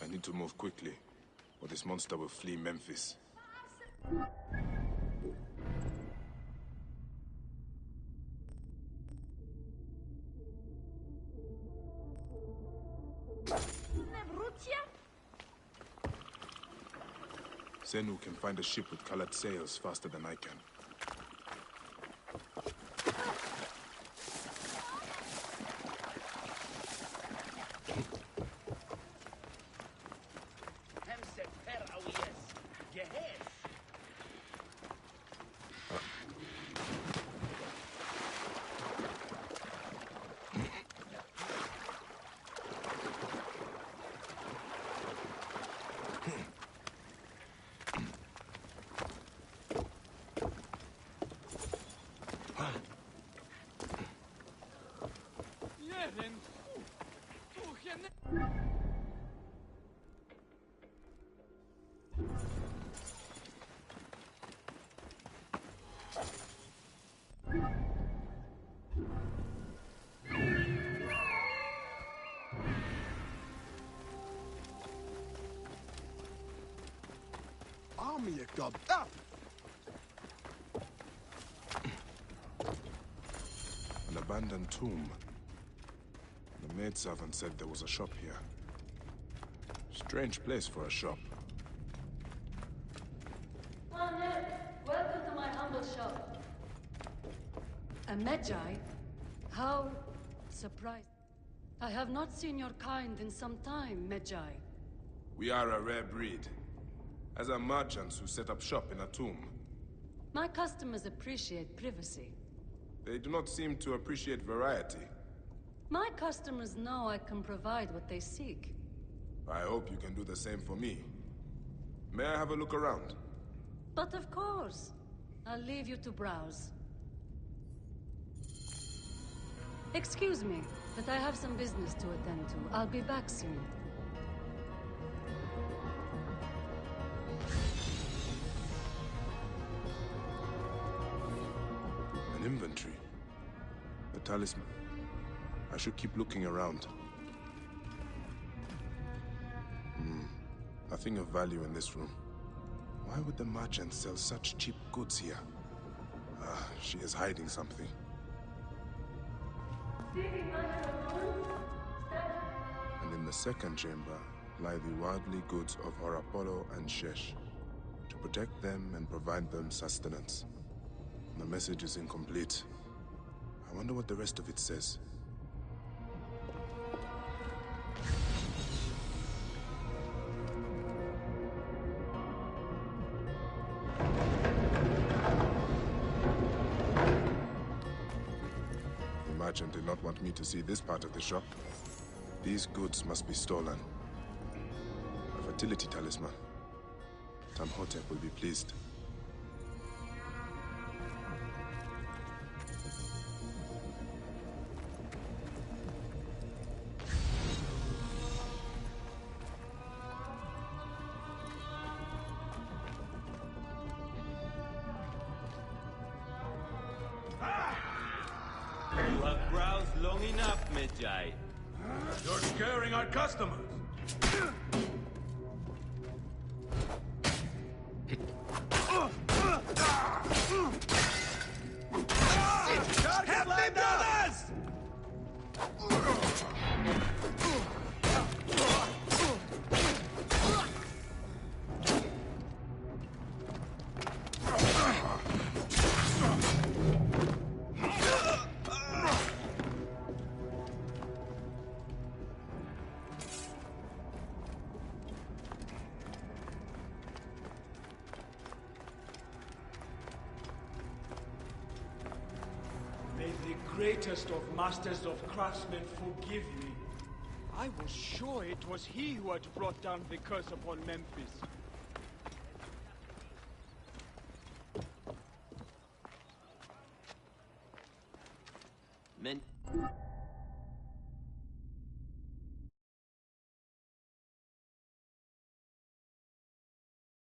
I need to move quickly, or this monster will flee Memphis. Zenu can find a ship with colored sails faster than I can. me, you gob. Ah! An abandoned tomb. The maidservant said there was a shop here. Strange place for a shop. Welcome to my humble shop. A Magi? How surprised. I have not seen your kind in some time, Magi. We are a rare breed. As are merchants who set up shop in a tomb. My customers appreciate privacy. They do not seem to appreciate variety. My customers know I can provide what they seek. I hope you can do the same for me. May I have a look around? But of course. I'll leave you to browse. Excuse me, but I have some business to attend to. I'll be back soon. An inventory. A talisman. I should keep looking around. Nothing of value in this room. Why would the merchant sell such cheap goods here? She is hiding something. And in the second chamber lie the worldly goods of our Apollo and Shesh, to protect them and provide them sustenance. The message is incomplete. I wonder what the rest of it says. The merchant did not want me to see this part of the shop. These goods must be stolen. A fertility talisman. Tamhotep will be pleased. You have browsed long enough, Magi. You're scaring our customers. Help me do this! May the greatest of masters of craftsmen forgive me. I was sure it was he who had brought down the curse upon Memphis. Men...